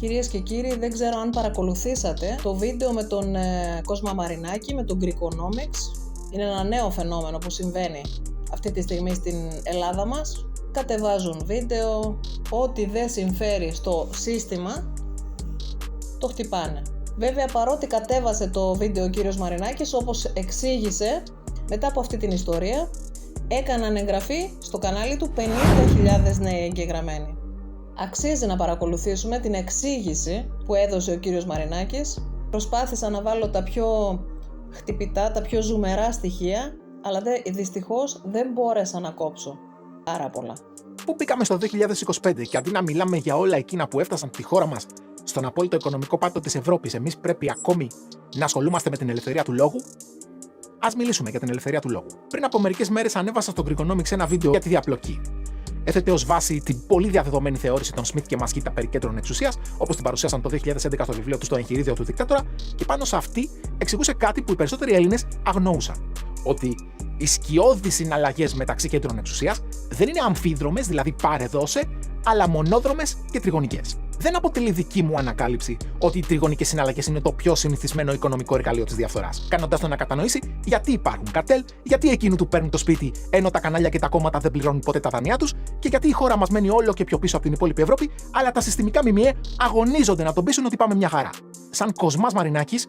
Κυρίες και κύριοι, δεν ξέρω αν παρακολουθήσατε το βίντεο με τον Κόσμο Μαρινάκη, με τον Greekonomics. Είναι ένα νέο φαινόμενο που συμβαίνει αυτή τη στιγμή στην Ελλάδα μας. Κατεβάζουν βίντεο, ό,τι δεν συμφέρει στο σύστημα, το χτυπάνε. Βέβαια, παρότι κατέβασε το βίντεο ο κύριος Μαρινάκης, όπως εξήγησε, μετά από αυτή την ιστορία, έκαναν εγγραφή στο κανάλι του 50.000 νέοι εγγεγραμμένοι. Αξίζει να παρακολουθήσουμε την εξήγηση που έδωσε ο κύριος Μαρινάκης. Προσπάθησα να βάλω τα πιο χτυπητά, τα πιο ζουμερά στοιχεία, αλλά δυστυχώς δεν μπόρεσα να κόψω πάρα πολλά. Πού μπήκαμε στο 2025 και αντί να μιλάμε για όλα εκείνα που έφτασαν τη χώρα μας στον απόλυτο οικονομικό πάτο της Ευρώπης, εμείς πρέπει ακόμη να ασχολούμαστε με την ελευθερία του λόγου? Ας μιλήσουμε για την ελευθερία του λόγου. Πριν από μερικές μέρες ανέβασα στο Greekonomics ένα βίντεο για τη διαπλοκή. Έθετε ως βάση την πολύ διαδεδομένη θεώρηση των Σμιθ και Μασκίτα περί κέντρων εξουσίας, όπως την παρουσίασαν το 2011 στο βιβλίο του «Το εγχειρίδιο του δικτάτορα», και πάνω σε αυτή εξηγούσε κάτι που οι περισσότεροι Έλληνες αγνοούσαν. Ότι οι σκιώδεις συναλλαγές μεταξύ κέντρων εξουσίας δεν είναι αμφίδρομες, δηλαδή πάρε-δώσε, αλλά μονόδρομες και τριγωνικές. Δεν αποτελεί δική μου ανακάλυψη ότι οι τριγωνικές συναλλαγές είναι το πιο συνηθισμένο οικονομικό εργαλείο της διαφθοράς, κάνοντας τον να κατανοήσει γιατί υπάρχουν καρτέλ, γιατί εκείνου του παίρνουν το σπίτι ενώ τα κανάλια και τα κόμματα δεν πληρώνουν ποτέ τα δανειά τους, και γιατί η χώρα μας μένει όλο και πιο πίσω από την υπόλοιπη Ευρώπη, αλλά τα συστημικά ΜΜΕ αγωνίζονται να τον πείσουν ότι πάμε μια χαρά. Σαν Κοσμάς Μαρινάκης,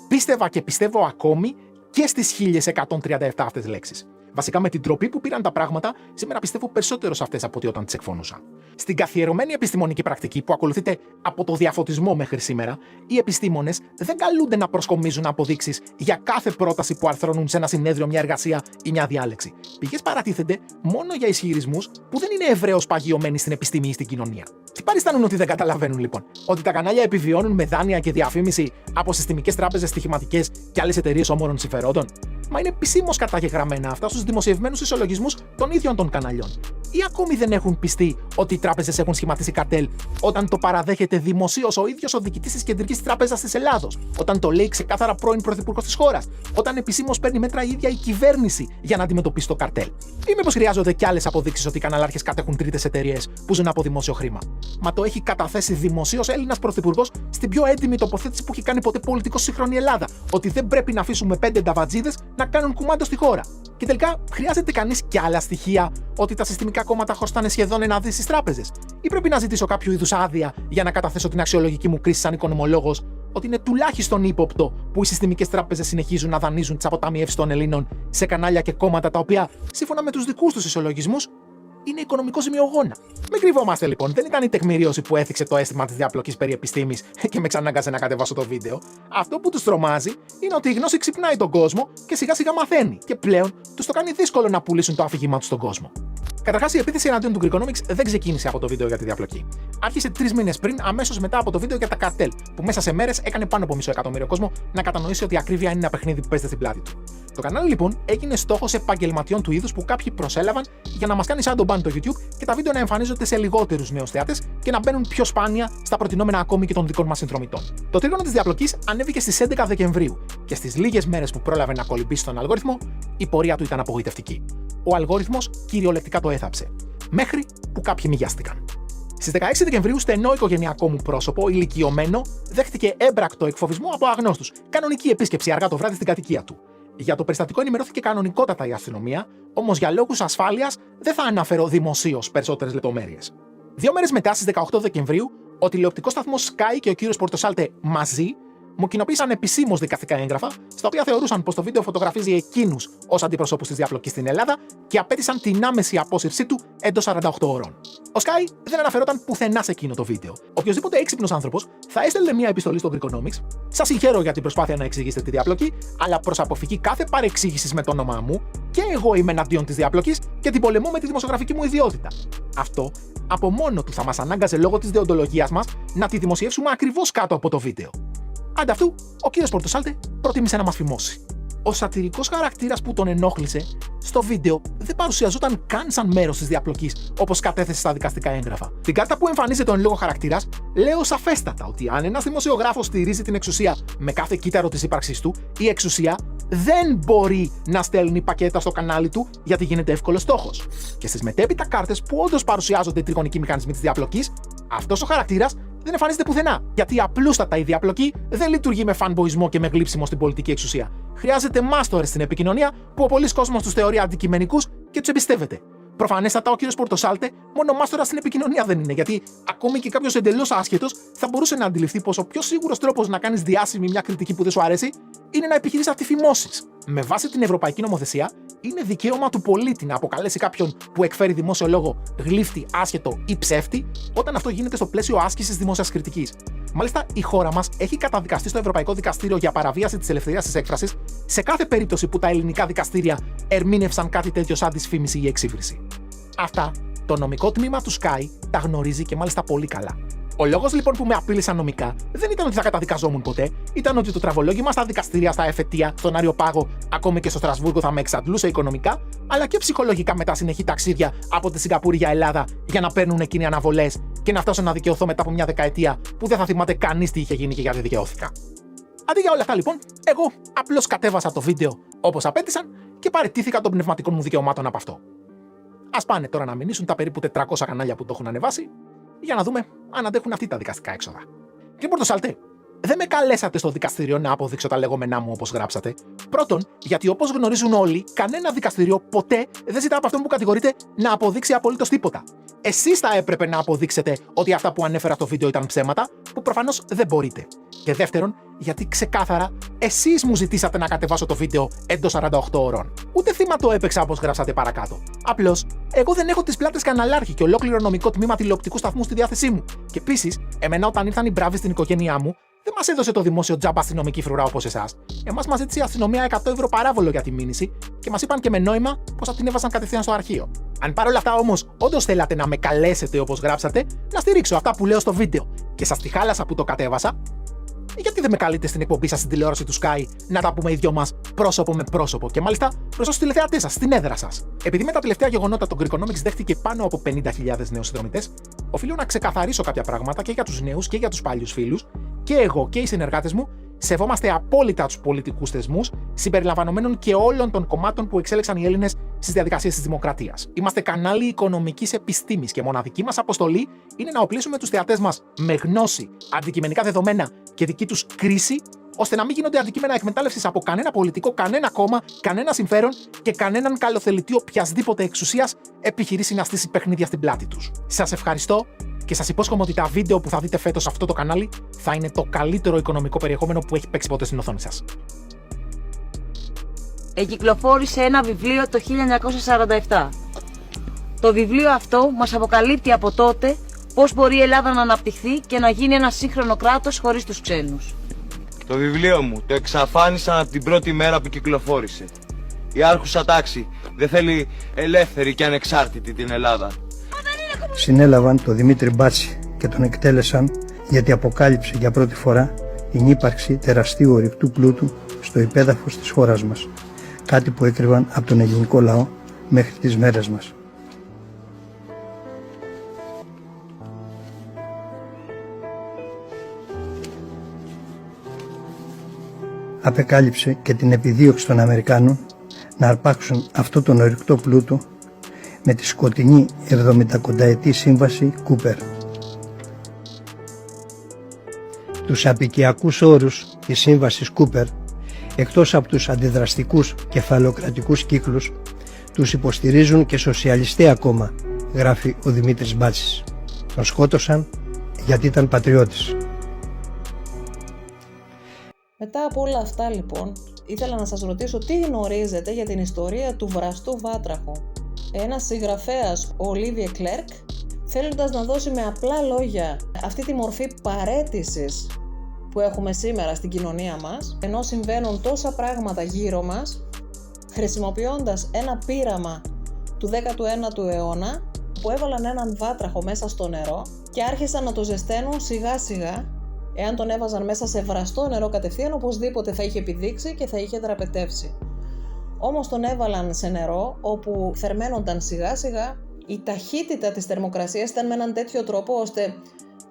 πίστευα και πιστεύω ακόμη και στις 1137 αυτές λέξεις. Βασικά, με την τροπή που πήραν τα πράγματα, σήμερα πιστεύω περισσότερο σε αυτές από ότι όταν τις εκφώνουσα. Στην καθιερωμένη επιστημονική πρακτική που ακολουθείται από το διαφωτισμό μέχρι σήμερα, οι επιστήμονες δεν καλούνται να προσκομίζουν αποδείξεις για κάθε πρόταση που αρθρώνουν σε ένα συνέδριο, μια εργασία ή μια διάλεξη. Πηγές παρατίθενται μόνο για ισχυρισμούς που δεν είναι ευρέως παγιωμένοι στην επιστήμη ή στην κοινωνία. Τι παριστάνουν ότι δεν καταλαβαίνουν, λοιπόν? Ότι τα κανάλια επιβιώνουν με δάνεια και διαφήμιση από συστημικές τράπεζες στοιχηματικές και άλλες εταιρείες όμορων συμφερόντων? Μα είναι επισήμως καταγεγραμμένα αυτά στους δημοσιευμένους ισολογισμούς των ίδιων των καναλιών. Ή ακόμη δεν έχουν πιστεί ότι οι τράπεζες έχουν σχηματίσει καρτέλ, όταν το παραδέχεται δημοσίως ο ίδιος ο διοικητής της Κεντρικής Τράπεζας της Ελλάδος, όταν το λέει ξεκάθαρα πρώην πρωθυπουργός της χώρας, όταν επισήμως παίρνει μέτρα η ίδια η κυβέρνηση για να αντιμετωπίσει το καρτέλ? Ή μήπως χρειάζονται κι άλλες αποδείξεις ότι οι καναλάρχες κατέχουν τρίτες εταιρείες που ζουν από δημόσιο χρήμα? Μα το έχει καταθέσει δημοσίως Έλληνας πρωθυπουργός στην πιο έντιμη τοποθέτηση που έχει κάνει ποτέ πολιτικός σύγχρονη Ελλάδα, ότι δεν πρέπει να αφήσουμε 5 νταβατζίδες να κάνουν κουμάντο στη χώρα. Και τελικά, χρειάζεται κανείς κι άλλα στοιχεία ότι τα συστημικά κόμματα χρωστάνε σχεδόν 1 δις στις τράπεζες? Ή πρέπει να ζητήσω κάποιο είδους άδεια για να καταθέσω την αξιολογική μου κρίση σαν οικονομολόγος ότι είναι τουλάχιστον ύποπτο που οι συστημικές τράπεζες συνεχίζουν να δανείζουν τις αποταμιεύσεις των Ελλήνων σε κανάλια και κόμματα τα οποία, σύμφωνα με τους δικούς τους ισολογισμούς, είναι οικονομικό ζημιογόνα? Μην κρυβόμαστε, λοιπόν, δεν ήταν η τεκμηρίωση που έθιξε το αίσθημα της διαπλοκής περί επιστήμης και με ξανάγκασε να κατεβάσω το βίντεο. Αυτό που τους τρομάζει είναι ότι η γνώση ξυπνάει τον κόσμο και σιγά σιγά μαθαίνει, και πλέον τους το κάνει δύσκολο να πουλήσουν το αφήγημά τους στον κόσμο. Καταρχάς, η επίθεση εναντίον του Greekonomics δεν ξεκίνησε από το βίντεο για τη διαπλοκή. Άρχισε 3 μήνες πριν, αμέσως μετά από το βίντεο για τα καρτέλ, που μέσα σε μέρες έκανε πάνω από 500.000 κόσμο να κατανοήσει ότι η ακρίβεια είναι ένα παιχνίδι που παίζεται στην πλάτη του. Το κανάλι, λοιπόν, έγινε στόχος επαγγελματιών του είδους που κάποιοι προσέλαβαν για να μας κάνει σαν τον μπαν το YouTube και τα βίντεο να εμφανίζονται σε λιγότερους νέους θεάτες και να μπαίνουν πιο σπάνια στα προτινόμενα ακόμη και των δικών μας συνδρομητών. Το τρίγωνο της διαπλοκής ανέβηκε στις 11 Δεκεμβρίου και στις λίγες μέρες που πρόλαβε να κολυμπήσει στον αλγόριθμο, η πορεία του ήταν απογοητευτική. Ο αλγόριθμος κυριολεκτικά το έθαψε. Μέχρι που κάποιοι μοιάστηκαν. Στις 16 Δεκεμβρίου, στενό οικογενειακό μου πρόσωπο, ηλικιωμένο, δέχτηκε έμπρακτο εκφοβισμό από αγνώστους. Κανονική επίσκεψη αργά το βράδυ στην κατοικία του. Για το περιστατικό ενημερώθηκε κανονικότατα η αστυνομία, όμως για λόγους ασφάλειας δεν θα αναφέρω δημοσίως περισσότερες λεπτομέρειες. 2 μέρες μετά, στις 18 Δεκεμβρίου, ο τηλεοπτικός σταθμός Sky και ο κύριος Πορτοσάλτε μαζί μου κοινοποίησαν επισήμως δικαστικά έγγραφα, στα οποία θεωρούσαν πως το βίντεο φωτογραφίζει εκείνους ως αντιπροσώπους της διαπλοκής στην Ελλάδα και απέτησαν την άμεση απόσυρσή του εντός 48 ώρων. Ο Sky δεν αναφερόταν πουθενά σε εκείνο το βίντεο. Οποιοσδήποτε έξυπνος άνθρωπος θα έστελνε μια επιστολή στο Greekonomics. Σας συγχαίρω για την προσπάθεια να εξηγήσετε τη διαπλοκή, αλλά προς αποφυγή κάθε παρεξήγησης με το όνομά μου, και εγώ είμαι εναντίον της διαπλοκής και την πολεμώ με τη δημοσιογραφική μου ιδιότητα. Αυτό από μόνο του θα μας ανάγκαζε λόγω της δεοντολογίας μας να τη δημοσιεύσουμε ακριβώς κάτω από το βίντεο. Ανταυτού, ο κύριος Πορτοσάλτε προτίμησε να μας φημώσει. Ο σατιρικός χαρακτήρας που τον ενόχλησε στο βίντεο δεν παρουσιαζόταν καν σαν μέρος της διαπλοκής, όπως κατέθεσε στα δικαστικά έγγραφα. Την κάρτα που εμφανίζεται ο εν λόγω χαρακτήρας, λέω σαφέστατα ότι αν ένας δημοσιογράφος στηρίζει την εξουσία με κάθε κύτταρο της ύπαρξής του, η εξουσία δεν μπορεί να στέλνει πακέτα στο κανάλι του γιατί γίνεται εύκολος στόχος. Και στις μετέπειτα κάρτες που όντως παρουσιάζονται οι τριγωνικοί μηχανισμοί της διαπλοκής, αυτός ο χαρακτήρας δεν εμφανίζεται πουθενά. Γιατί απλούστατα η διαπλοκή δεν λειτουργεί με φανμποϊσμό και με γλύψιμο στην πολιτική εξουσία. Χρειάζεται μάστορες στην επικοινωνία που ο πολλής κόσμος τους θεωρεί αντικειμενικούς και τους εμπιστεύεται. Προφανέστατα ο κύριος Πορτοσάλτε μόνο μάστορας στην επικοινωνία δεν είναι, γιατί ακόμη και κάποιος εντελώς άσχετος θα μπορούσε να αντιληφθεί πως ο πιο σίγουρος τρόπος να κάνεις διάσημη μια κριτική που δεν σου αρέσει είναι να επιχειρείς να τη φημώσεις. Με βάση την ευρωπαϊκή νομοθεσία, είναι δικαίωμα του πολίτη να αποκαλέσει κάποιον που εκφέρει δημόσιο λόγο γλύφτη, άσχετο ή ψεύτη, όταν αυτό γίνεται στο πλαίσιο άσκησης δημόσιας κριτικής. Μάλιστα, η χώρα μας έχει καταδικαστεί στο Ευρωπαϊκό Δικαστήριο για παραβίαση της ελευθερίας της έκφρασης σε κάθε περίπτωση που τα ελληνικά δικαστήρια ερμήνευσαν κάτι τέτοιο σαν δυσφήμιση ή εξύβριση. Αυτά το νομικό τμήμα του Sky τα γνωρίζει και μάλιστα πολύ καλά. Ο λόγος λοιπόν που με απείλησαν νομικά δεν ήταν ότι θα καταδικαζόμουν ποτέ, ήταν ότι το τραβολόγημα στα δικαστήρια, στα εφετεία, στον Άριο Πάγο, ακόμη και στο Στρασβούργο θα με εξαντλούσε οικονομικά, αλλά και ψυχολογικά με τα συνεχή ταξίδια από τη Σιγκαπούρη για Ελλάδα για να παίρνουν εκείνοι αναβολές και να φτάσω να δικαιωθώ μετά από μια δεκαετία που δεν θα θυμάται κανείς τι είχε γίνει και γιατί δικαιώθηκα. Αντί για όλα αυτά λοιπόν, εγώ απλώς κατέβασα το βίντεο όπως απέτησαν και παραιτήθηκα των πνευματικών μου δικαιωμάτων από αυτό. Ας πάνε τώρα να μηνύσουν τα περίπου 400 κανάλια που το έχουν ανεβάσει, για να δούμε αν αντέχουν αυτοί τα δικαστικά έξοδα. Κύριε Πορτοσάλτε, δεν με καλέσατε στο δικαστήριο να αποδείξω τα λεγόμενά μου όπως γράψατε. Πρώτον, γιατί όπως γνωρίζουν όλοι, κανένα δικαστήριο ποτέ δεν ζητά από αυτόν που κατηγορείται να αποδείξει απολύτως τίποτα. Εσείς θα έπρεπε να αποδείξετε ότι αυτά που ανέφερα στο βίντεο ήταν ψέματα, που προφανώς δεν μπορείτε. Και δεύτερον, γιατί ξεκάθαρα εσείς μου ζητήσατε να κατεβάσω το βίντεο εντός 48 ώρων. Ούτε θύμα το έπαιξα όπως γράψατε παρακάτω. Απλώς, εγώ δεν έχω τις πλάτες καναλάρχη και ολόκληρο νομικό τμήμα τηλεοπτικού σταθμού στη διάθεσή μου. Και επίσης, εμένα όταν ήρθαν οι μπράβοι στην οικογένειά μου, δεν μας έδωσε το δημόσιο τζάμπα αστυνομική φρουρά όπως εσάς. Εμάς μας ζήτησε η αστυνομία 100 ευρώ παράβολο για τη μήνυση και μας είπαν και με νόημα πως θα την έβαζαν κατευθείαν στο αρχείο. Αν παρόλα αυτά όμως όντως θέλατε να με καλέσετε όπως γράψατε, να στηρίξω αυτά που λέω στο βίντεο και σας τη χάλασα που το κατέβασα, γιατί δεν με καλείτε στην εκπομπή σας στην τηλεόραση του Sky να τα πούμε οι δυο μας πρόσωπο με πρόσωπο και μάλιστα μπροστά στους τηλεθεατές σας, στην έδρα σας? Επειδή με τα τελευταία γεγονότα το Greekonomics δέχτηκε πάνω από 50.000 νέους συνδρομητές, οφείλω να ξεκαθαρίσω κάποια πράγματα και για τους νέους και για τους παλιούς φίλους, και εγώ και οι συνεργάτες μου σεβόμαστε απόλυτα τους πολιτικούς θεσμούς, συμπεριλαμβανομένων και όλων των κομμάτων που εξέλεξαν οι Έλληνες στις διαδικασίες της δημοκρατίας. Είμαστε κανάλι οικονομικής επιστήμης και μοναδική μας αποστολή είναι να οπλίσουμε τους θεατές μας με γνώση, αντικειμενικά δεδομένα και δική τους κρίση, ώστε να μην γίνονται αντικείμενα εκμετάλλευσης από κανένα πολιτικό, κανένα κόμμα, κανένα συμφέρον και κανέναν καλοθελητή οποιασδήποτε εξουσίας επιχειρήσει να στήσει παιχνίδια στην πλάτη τους. Σας ευχαριστώ. Και σας υπόσχομαι ότι τα βίντεο που θα δείτε φέτος σε αυτό το κανάλι θα είναι το καλύτερο οικονομικό περιεχόμενο που έχει παίξει ποτέ στην οθόνη σας. Εκυκλοφόρησε ένα βιβλίο το 1947. Το βιβλίο αυτό μας αποκαλύπτει από τότε πώς μπορεί η Ελλάδα να αναπτυχθεί και να γίνει ένα σύγχρονο κράτος χωρίς τους ξένους. Το βιβλίο μου το εξαφάνισαν από την πρώτη μέρα που κυκλοφόρησε. Η άρχουσα τάξη δεν θέλει ελεύθερη και ανεξάρτητη την Ελλάδα. Συνέλαβαν τον Δημήτρη Μπάτση και τον εκτέλεσαν γιατί αποκάλυψε για πρώτη φορά την ύπαρξη τεραστίου ορυκτού πλούτου στο υπέδαφος της χώρας μας. Κάτι που έκρυβαν από τον ελληνικό λαό μέχρι τις μέρες μας. Απεκάλυψε και την επιδίωξη των Αμερικάνων να αρπάξουν αυτό τον ορυκτό πλούτο με τη σκοτεινή 70 σύμβαση Κούπερ. Τους απικιακούς όρους της σύμβασης Κούπερ, εκτός από τους αντιδραστικούς κεφαλοκρατικούς κύκλους, τους υποστηρίζουν και σοσιαλιστές ακόμα, γράφει ο Δημήτρης Μπάτσης. Τον σκότωσαν γιατί ήταν πατριώτης. Μετά από όλα αυτά λοιπόν, ήθελα να σας ρωτήσω τι γνωρίζετε για την ιστορία του βραστού βάτραχου. Ένας συγγραφέας, ο Ολίβιε Κλέρκ, θέλοντας να δώσει με απλά λόγια αυτή τη μορφή παραίτησης που έχουμε σήμερα στην κοινωνία μας, ενώ συμβαίνουν τόσα πράγματα γύρω μας, χρησιμοποιώντας ένα πείραμα του 19ου αιώνα που έβαλαν έναν βάτραχο μέσα στο νερό και άρχισαν να το ζεσταίνουν σιγά σιγά. Εάν τον έβαζαν μέσα σε βραστό νερό κατευθείαν, οπωσδήποτε θα είχε επιδείξει και θα είχε δραπετεύσει. Όμως τον έβαλαν σε νερό όπου θερμαίνονταν σιγά σιγά. Η ταχύτητα της θερμοκρασίας ήταν με έναν τέτοιο τρόπο ώστε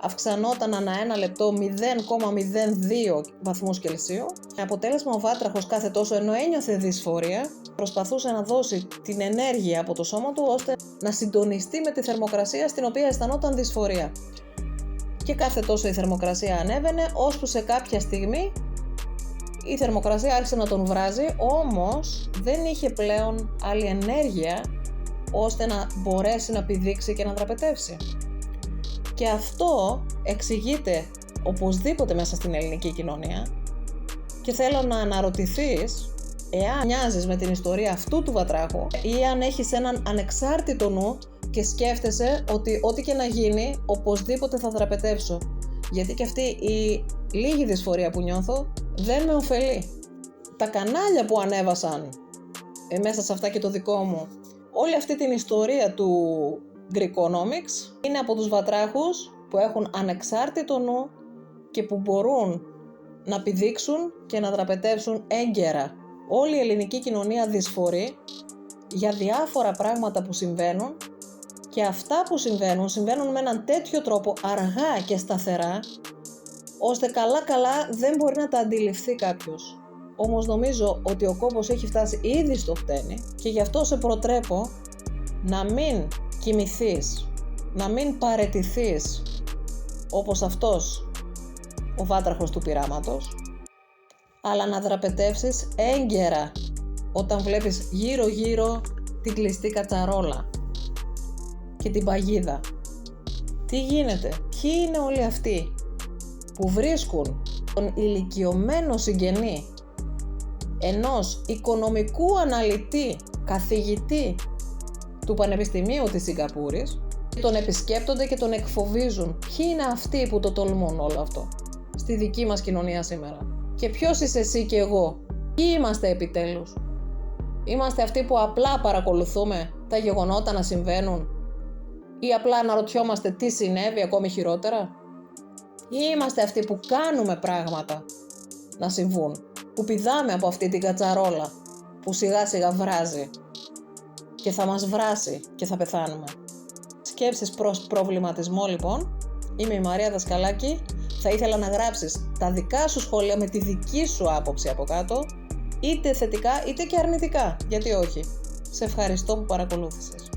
αυξανόταν ανά ένα λεπτό 0,02 βαθμούς Κελσίου. Αποτέλεσμα, ο βάτραχος κάθε τόσο, ενώ ένιωθε δυσφορία, προσπαθούσε να δώσει την ενέργεια από το σώμα του ώστε να συντονιστεί με τη θερμοκρασία στην οποία αισθανόταν δυσφορία. και κάθε τόσο η θερμοκρασία ανέβαινε, ώσπου σε κάποια στιγμή η θερμοκρασία άρχισε να τον βράζει, όμως δεν είχε πλέον άλλη ενέργεια ώστε να μπορέσει να πηδήξει και να δραπετεύσει. Και αυτό εξηγείται οπωσδήποτε μέσα στην ελληνική κοινωνία και θέλω να αναρωτηθείς εάν μοιάζεις με την ιστορία αυτού του βατράχου ή αν έχεις έναν ανεξάρτητο νου και σκέφτεσαι ότι ό,τι και να γίνει οπωσδήποτε θα δραπετεύσω, γιατί και αυτή η λίγη δυσφορία που νιώθω δεν με ωφελεί. Τα κανάλια που ανέβασαν μέσα σε αυτά και το δικό μου όλη αυτή την ιστορία του Greekonomics είναι από τους βατράχους που έχουν ανεξάρτητο νου και που μπορούν να πηδήξουν και να δραπετεύσουν έγκαιρα. Όλη η ελληνική κοινωνία δυσφορεί για διάφορα πράγματα που συμβαίνουν και αυτά που συμβαίνουν με έναν τέτοιο τρόπο αργά και σταθερά ώστε καλά δεν μπορεί να τα αντιληφθεί κάποιος. Όμως νομίζω ότι ο κόμπος έχει φτάσει ήδη στο χτένι και γι' αυτό σε προτρέπω να μην κοιμηθείς, να μην παραιτηθείς όπως αυτός ο βάτραχος του πειράματος, αλλά να δραπετεύσεις έγκαιρα όταν βλέπεις γύρω την κλειστή κατσαρόλα και την παγίδα. Τι γίνεται, ποιοι είναι όλοι αυτοί που βρίσκουν τον ηλικιωμένο συγγενή ενός οικονομικού αναλυτή, καθηγητή του Πανεπιστημίου της Σιγκαπούρης και τον επισκέπτονται και τον εκφοβίζουν. Ποιοι είναι αυτοί που το τολμούν όλο αυτό στη δική μας κοινωνία σήμερα? Και ποιος είσαι εσύ και εγώ? Ποιοι είμαστε επιτέλους? Είμαστε αυτοί που απλά παρακολουθούμε τα γεγονότα να συμβαίνουν ή απλά αναρωτιόμαστε τι συνέβη ακόμη χειρότερα? Ή είμαστε αυτοί που κάνουμε πράγματα να συμβούν, που πηδάμε από αυτή την κατσαρόλα που σιγά σιγά βράζει και θα μας βράσει και θα πεθάνουμε? Σκέψεις προς προβληματισμό λοιπόν. Είμαι η Μαρία Δασκαλάκη. Θα ήθελα να γράψεις τα δικά σου σχόλια με τη δική σου άποψη από κάτω, είτε θετικά είτε και αρνητικά, γιατί όχι. Σε ευχαριστώ που παρακολούθησες.